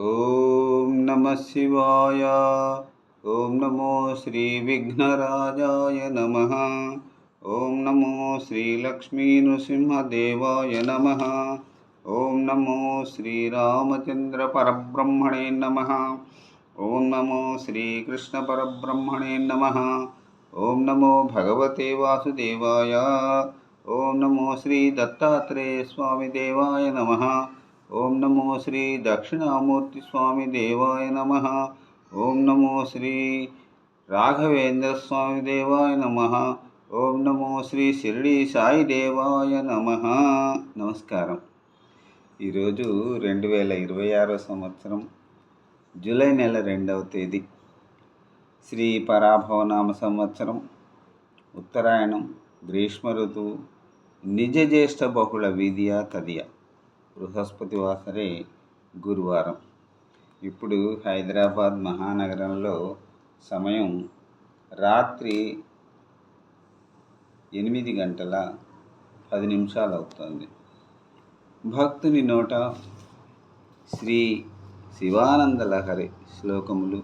ఓం నమ శివాయ. ఓం నమో శ్రీ విఘ్నరాజాయ నమ. ఓం నమో శ్రీ లక్ష్మీ నృసింహదేవాయ నమ. ఓం నమో శ్రీరామచంద్ర పరబ్రహ్మణే నమ. ఓం నమో శ్రీకృష్ణ పరబ్రహ్మణే నమ. ఓం నమో భగవతే వాసుదేవాయ. ఓం నమో శ్రీ దత్తాత్రేయ స్వామి దేవాయ నమ. ఓం నమో శ్రీ దక్షిణామూర్తి స్వామి దేవాయ నమ. ఓం నమో శ్రీ రాఘవేంద్ర స్వామి దేవాయ నమ. ఓం నమో శ్రీ షిరిడి సాయి దేవాయ నమ. నమస్కారం. ఈరోజు 2026 సంవత్సరం జూలై నెల 2వ తేదీ, శ్రీ పరాభవనామ సంవత్సరం, ఉత్తరాయణం, గ్రీష్మ ఋతువు, నిజ జ్యేష్ఠ బహుళ వీధియ తదియ, బృహస్పతి వాసరే, గురువారం. ఇప్పుడు హైదరాబాద్ మహానగరంలో సమయం రాత్రి 8:10 అవుతుంది. భక్తుని నోట శ్రీ శివానంద లహరి శ్లోకములు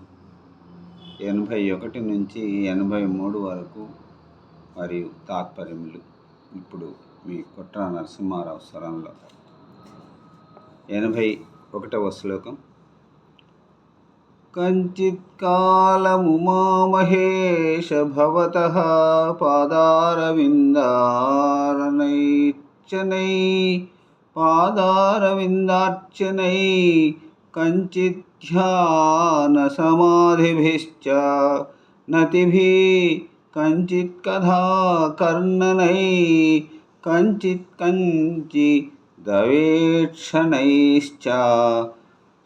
81 నుంచి 83 వరకు మరియు తాత్పర్యములు. ఇప్పుడు మీ కుట్ర నరసింహారావు స్వరంలో 81వ శ్లోకం. కంచిత్ కాలము మహేష భవతః పాదారవిందార్చనై కంచిత్ ధ్యాన సమాధిభిశ్చ నతిభిః కంచిత్ కథా కర్ణనై కంచి దవేక్షణైశ్చ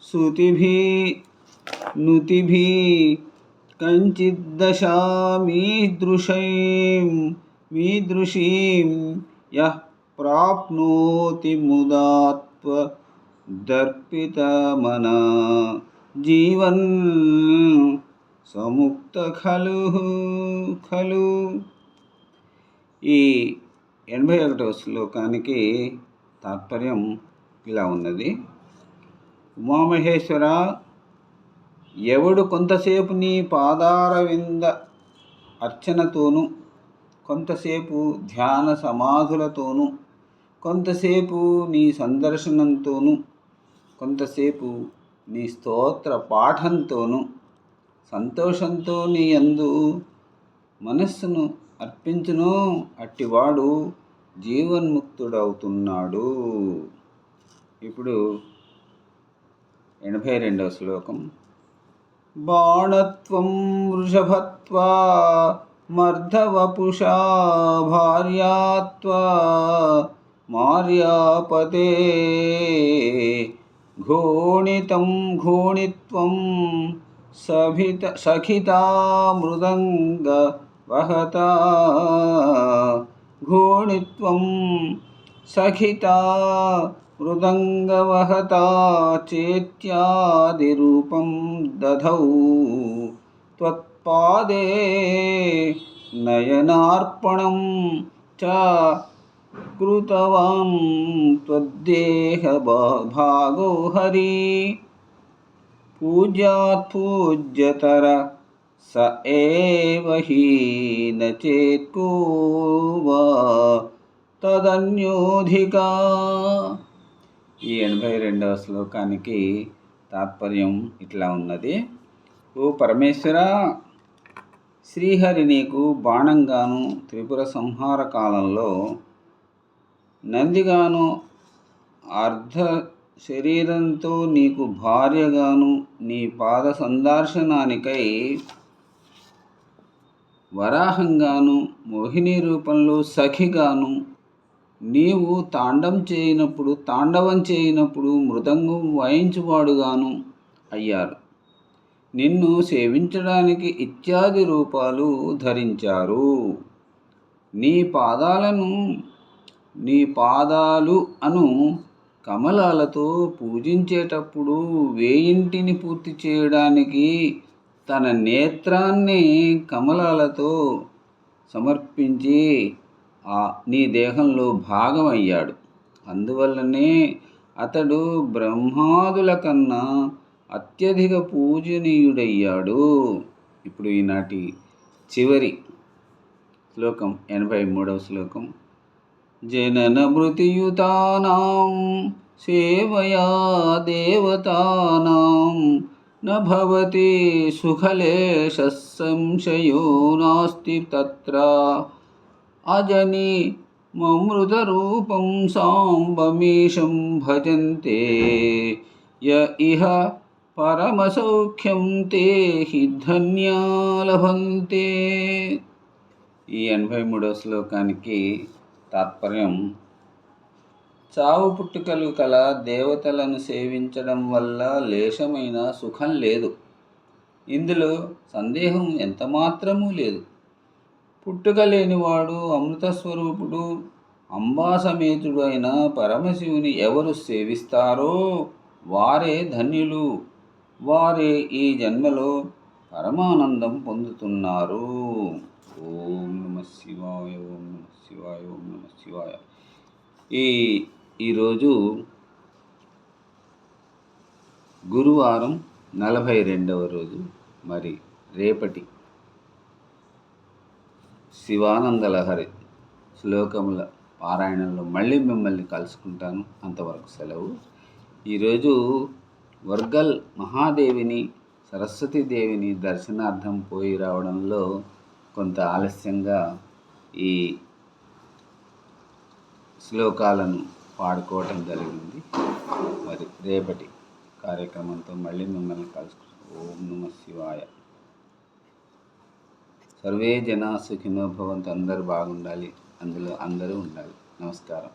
శృతిభిః నుతిభిః కంచిద్దశామీదృశీం యః ప్రాప్నోతి ముదాత్వ దర్పితమనా జీవన్ సముక్త ఖలు. ఈ 81వ శ్లోకానికి తాత్పర్యం ఇలా ఉన్నది. ఉమామహేశ్వర, ఎవడు కొంతసేపు నీ పాదారవింద అర్చనతోనూ, కొంతసేపు ధ్యాన సమాధులతోనూ, కొంతసేపు నీ సందర్శనంతోనూ, కొంతసేపు నీ స్తోత్ర పాఠంతోనూ సంతోషంతో నీ యందు మనస్సును అర్పించును, అట్టివాడు జీవన్ముక్తుడవుతున్నాడు. ఇప్పుడు 82వ శ్లోకం. బాణత్వం వృషభత్వా మర్ధవపుషా భార్యాత్వా మార్యాపతే ఘోణిత్వం సఖితా మృదంగ వహతా ఘోణిత్వం సఖితా మృదంగవహతా చేత్యాదిరూపం దధౌ త్వత్పాదే నయనార్పణం చ కృతవాన్ త్వద్దేహ భాగో హరి పూజ్యాత్పూజ్యతర స ఏవ హి న చేత్కో వా తదన్యోధికా. ఈ 82వ శ్లోకానికి తాత్పర్యం ఇట్లా ఉన్నది. ఓ పరమేశ్వర, శ్రీహరి నీకు బాణంగాను, త్రిపుర సంహార కాలంలో నందిగాను, అర్ధ శరీరంతో నీకు భార్యగాను, నీ పాద సందర్శనానికై వరాహంగాను, మోహిని రూపంలో సఖిగాను, నీవు తాండవం చేయనప్పుడు మృదంగం వాయించువాడుగాను అయ్యారు. నిన్ను సేవించడానికి ఇత్యాది రూపాలు ధరించారు. నీ పాదాలు అను కమలాలతో పూజించేటప్పుడు వేయింటిని పూర్తి చేయడానికి తన నేత్రాన్ని కమలాలతో సమర్పించి నీ దేహంలో భాగమయ్యాడు. అందువల్లనే అతడు బ్రహ్మాదుల కన్నా అత్యధిక పూజనీయుడయ్యాడు. ఇప్పుడు ఈనాటి చివరి శ్లోకం 83వ శ్లోకం. జనన మృతియుతానాం సేవయా దేవతానాం న భవతి సుఖలేశః సంశయో నాస్తి తత్ర అజని మమృతరూపం సాంబమీశం భజంతే య ఇహ పరమసౌఖ్యం తే హి ధన్యా లభంతే. ఈ 83వ శ్లోకానికి తాత్పర్యం: చావు పుట్టుకలు కల దేవతలను సేవించడం వల్ల లేశమైన సుఖం లేదు. ఇందులో సందేహం ఎంతమాత్రమూ లేదు. పుట్టుక లేనివాడు, అమృతస్వరూపుడు, అంబాసమేతుడు అయిన పరమశివుని ఎవరు సేవిస్తారో వారే ధన్యులు. వారే ఈ జన్మలో పరమానందం పొందుతున్నారు. ఓం నమః శివాయ, ఓం నమః శివాయ, ఓం నమః శివాయ. ఈరోజు గురువారం 42వ రోజు. మరి రేపటి శివానందలహరి శ్లోకముల పారాయణంలో మళ్ళీ మిమ్మల్ని కలుసుకుంటాను. అంతవరకు సెలవు. ఈరోజు వర్గల్ మహాదేవిని, సరస్వతీదేవిని దర్శనార్థం పోయి రావడంలో కొంత ఆలస్యంగా ఈ శ్లోకాలను పాడుకోవటం జరిగింది. మరి రేపటి కార్యక్రమంతో మళ్ళీ మిమ్మల్ని కలుసుకుంటాం. ఓం నమః శివాయ. సర్వే జనా సుఖినో భవంతు. అందరూ బాగుండాలి, అందులో అందరూ ఉండాలి. నమస్కారం.